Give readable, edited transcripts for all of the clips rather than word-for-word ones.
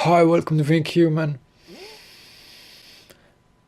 Hi, welcome to Think Human.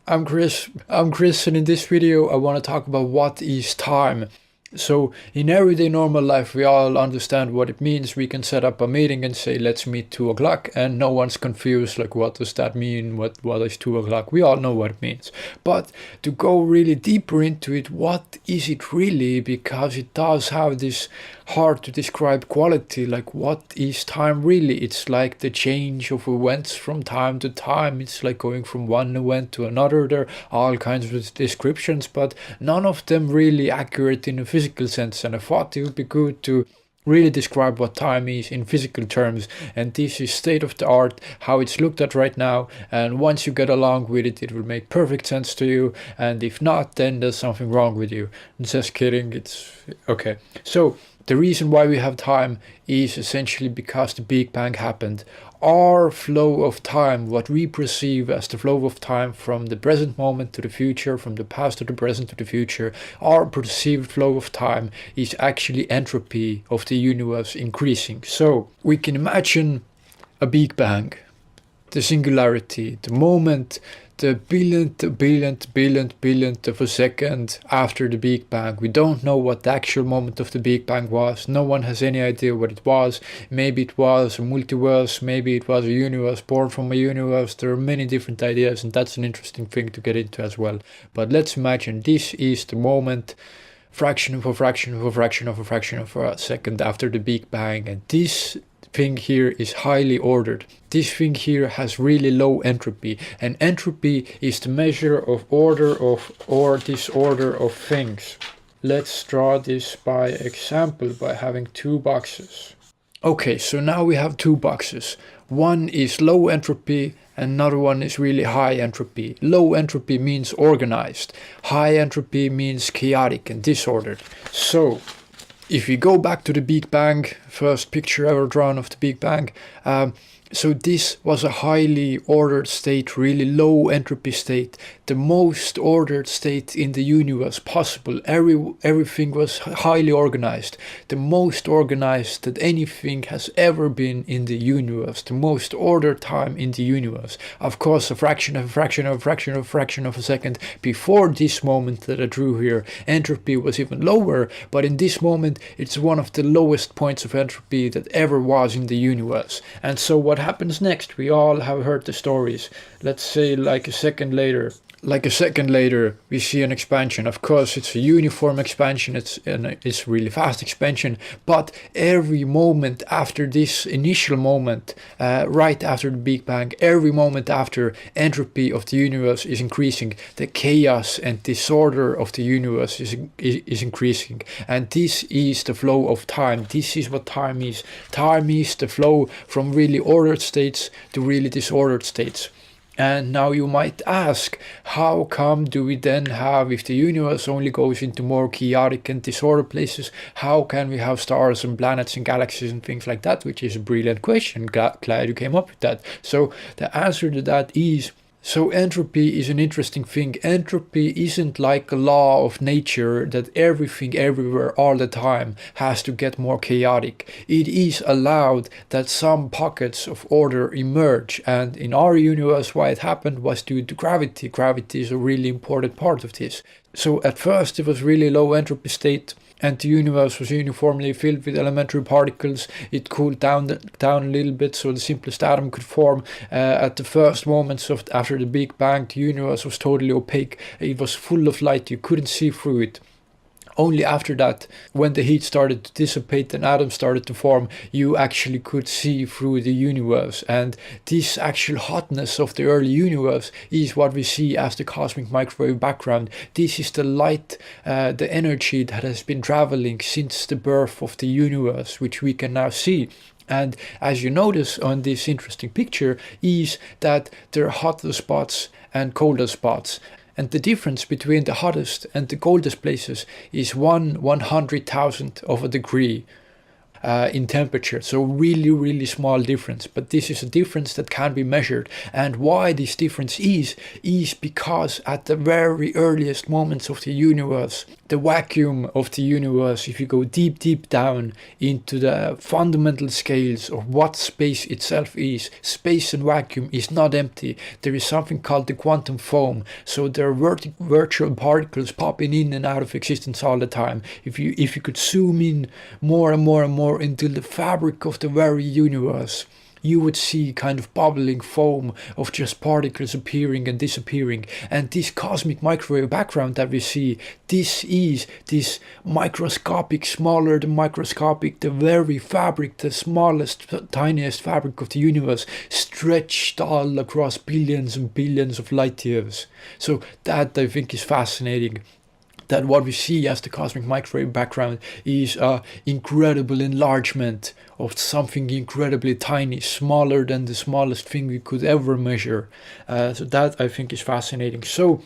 I'm Chris, and in this video I want to talk about what is time. So in everyday normal life we all understand what it means. We can set up a meeting and say let's meet 2 o'clock and no one's confused like what does that mean, what is 2 o'clock. We all know what it means. But to go really deeper into it, what is it really? Because it does have this hard to describe quality. Like, what is time really? It's like the change of events from time to time. It's like going from one event to another. There are all kinds of descriptions, but none of them really accurate in a physical sense. And I thought it would be good to really describe what time is in physical terms, and this is state of the art, how it's looked at right now, and once you get along with it, it will make perfect sense to you, and if not, then there's something wrong with you. Just kidding, it's okay. So the reason why we have time is essentially because the Big Bang happened. Our flow of time, what we perceive as the flow of time from the present moment to the future, from the past to the present to the future, our perceived flow of time is actually entropy of the universe increasing. So we can imagine a Big Bang, the singularity, the moment, the billionth of a second after the Big Bang. We don't know what the actual moment of the Big Bang was. No one has any idea what it was. Maybe it was a multiverse, maybe it was a universe born from a universe. There are many different ideas, and that's an interesting thing to get into as well. But let's imagine this is the moment, fraction of a fraction of a fraction of a fraction of a second after the Big Bang, and this thing here is highly ordered. This thing here has really low entropy, and entropy is the measure of order of or disorder of things. Let's draw this by example by having 2 boxes. Okay, so now we have 2 boxes. One is low entropy, another one is really high entropy. Low entropy means organized. High entropy means chaotic and disordered. So if we go back to the Big Bang, first picture ever drawn of the Big Bang, so this was a highly ordered state, really low entropy state, the most ordered state in the universe possible. Everything was highly organized, the most organized that anything has ever been in the universe, the most ordered time in the universe. Of course, a fraction of a fraction of a fraction of a fraction of a second before this moment that I drew here, entropy was even lower, but in this moment it's one of the lowest points of entropy that ever was in the universe. And so what happens next? We all have heard the stories. Let's say like a second later, we see an expansion. Of course, it's a uniform expansion. It's really fast expansion. But every moment after this initial moment, right after the Big Bang, every moment after, entropy of the universe is increasing. The chaos and disorder of the universe is increasing. And this is the flow of time. This is what time is. Time is the flow from really ordered states to really disordered states. And now you might ask, how come do we then have, if the universe only goes into more chaotic and disordered places, how can we have stars and planets and galaxies and things like that? Which is a brilliant question. Glad you came up with that. So the answer to that is, so entropy is an interesting thing. Entropy isn't like a law of nature that everything everywhere all the time has to get more chaotic. It is allowed that some pockets of order emerge, and in our universe why it happened was due to gravity. Gravity is a really important part of this. So at first it was really low entropy state, and the universe was uniformly filled with elementary particles. It cooled down a little bit so the simplest atom could form. At the first moments after the Big Bang, the universe was totally opaque. It was full of light. You couldn't see through it. Only after that, when the heat started to dissipate and atoms started to form, you actually could see through the universe. And this actual hotness of the early universe is what we see as the cosmic microwave background. This is the light, the energy that has been traveling since the birth of the universe, which we can now see. And as you notice on this interesting picture is that there are hotter spots and colder spots. And the difference between the hottest and the coldest places is 1/100,000th of a degree. in temperature. So really small difference, but this is a difference that can be measured. And why this difference is because at the very earliest moments of the universe, the vacuum of the universe, if you go deep down into the fundamental scales of what space itself is, space and vacuum is not empty. There is something called the quantum foam. So there are virtual particles popping in and out of existence all the time. If you could zoom in more and more into the fabric of the very universe, you would see kind of bubbling foam of just particles appearing and disappearing. And this cosmic microwave background that we see, this is this microscopic, smaller than microscopic, the very fabric, the smallest, tiniest fabric of the universe, stretched all across billions and billions of light years. So that, I think, is fascinating. That what we see as the cosmic microwave background is incredible enlargement of something incredibly tiny, smaller than the smallest thing we could ever measure. So that, I think, is fascinating. So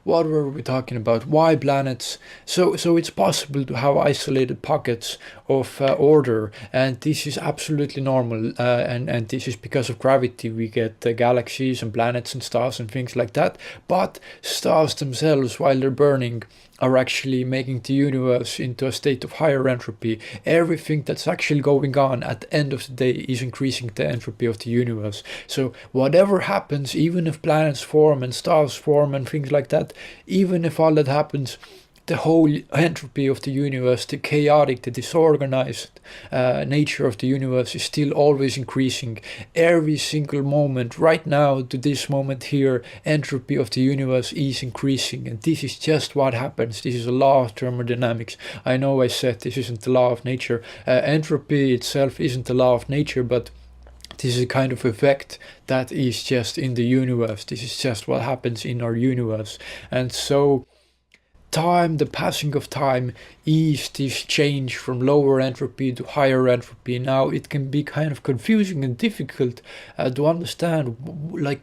what were we talking about? Why planets? So it's possible to have isolated pockets of order, and this is absolutely normal, and this is because of gravity. We get galaxies and planets and stars and things like that, but stars themselves, while they're burning, are actually making the universe into a state of higher entropy. Everything that's actually going on at the end of the day is increasing the entropy of the universe. So whatever happens, even if planets form and stars form and things like that, even if all that happens, the whole entropy of the universe, the chaotic, the disorganized nature of the universe is still always increasing. Every single moment, right now to this moment here, entropy of the universe is increasing. And this is just what happens. This is a law of thermodynamics. I know I said this isn't the law of nature. Entropy itself isn't the law of nature, but this is a kind of effect that is just in the universe. This is just what happens in our universe. And so time, the passing of time, is this change from lower entropy to higher entropy. Now it can be kind of confusing and difficult to understand, like,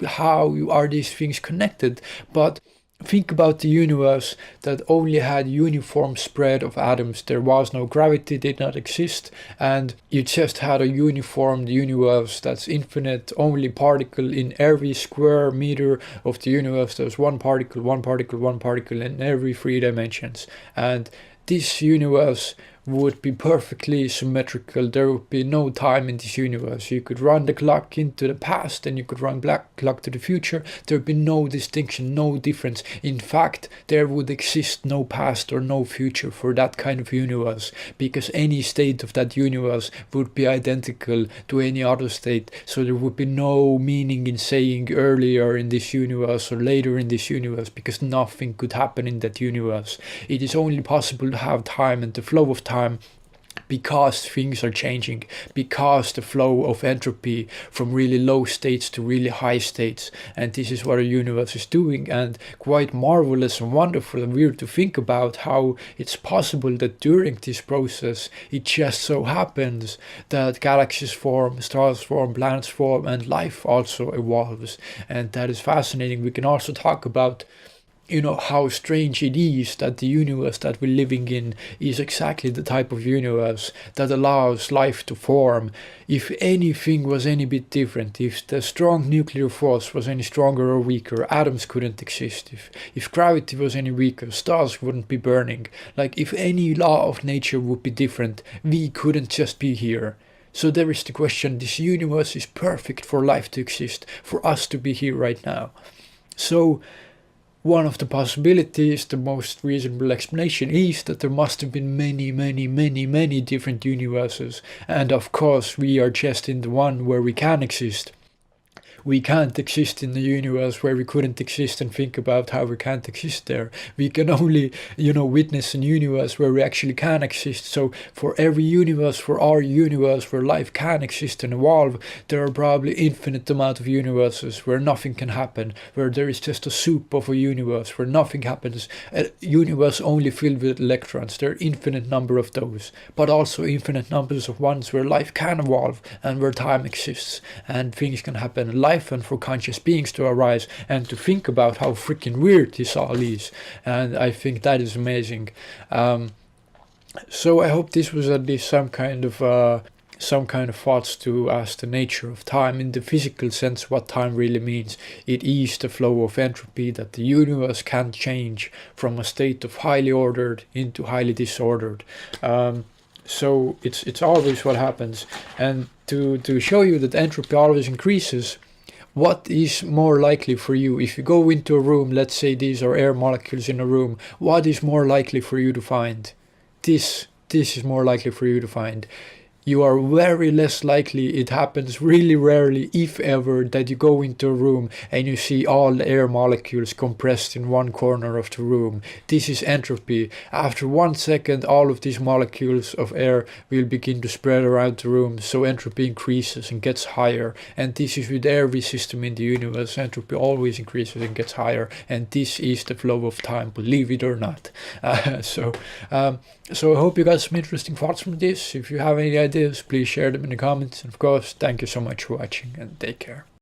how are these things connected. But think about the universe that only had uniform spread of atoms. There was no gravity, did not exist, and you just had a uniformed universe that's infinite, only particle in every square meter of the universe. There's one particle in every 3 dimensions. And this universe would be perfectly symmetrical. There would be no time in this universe. You could run the clock into the past and you could run black clock to the future. There would be no distinction, no difference. In fact, there would exist no past or no future for that kind of universe, because any state of that universe would be identical to any other state. So there would be no meaning in saying earlier in this universe or later in this universe, because nothing could happen in that universe. It is only possible to have time and the flow of time because things are changing, because the flow of entropy from really low states to really high states. And this is what our universe is doing, and quite marvelous and wonderful and weird to think about how it's possible that during this process it just so happens that galaxies form, stars form, planets form, and life also evolves. And that is fascinating. We can also talk about how strange it is that the universe that we're living in is exactly the type of universe that allows life to form. If anything was any bit different, if the strong nuclear force was any stronger or weaker, atoms couldn't exist. If gravity was any weaker, stars wouldn't be burning. Like, if any law of nature would be different, we couldn't just be here. So there is the question, this universe is perfect for life to exist, for us to be here right now. So one of the possibilities, the most reasonable explanation, is that there must have been many different universes. And of course, we are just in the one where we can exist. We can't exist in the universe where we couldn't exist and think about how we can't exist there. We can only, witness a universe where we actually can exist. So for every universe, for our universe where life can exist and evolve, there are probably infinite amount of universes where nothing can happen, where there is just a soup of a universe where nothing happens. A universe only filled with electrons. There are infinite number of those, but also infinite numbers of ones where life can evolve and where time exists and things can happen. Life and for conscious beings to arise and to think about how freaking weird this all is. And I think that is amazing. So I hope this was at least some kind of thoughts to ask the nature of time in the physical sense, what time really means. It is the flow of entropy, that the universe can change from a state of highly ordered into highly disordered. So it's always what happens. And to show you that entropy always increases, what is more likely for you? If you go into a room, let's say these are air molecules in a room, what is more likely for you to find? This is more likely for you to find. You are very less likely, it happens really rarely, if ever, that you go into a room and you see all the air molecules compressed in one corner of the room. This is entropy. After 1 second, all of these molecules of air will begin to spread around the room, so entropy increases and gets higher. And this is with every system in the universe. Entropy always increases and gets higher, and this is the flow of time, believe it or not. So I hope you got some interesting thoughts from this. If you have any ideas, please share them in the comments. And of course, thank you so much for watching, and take care.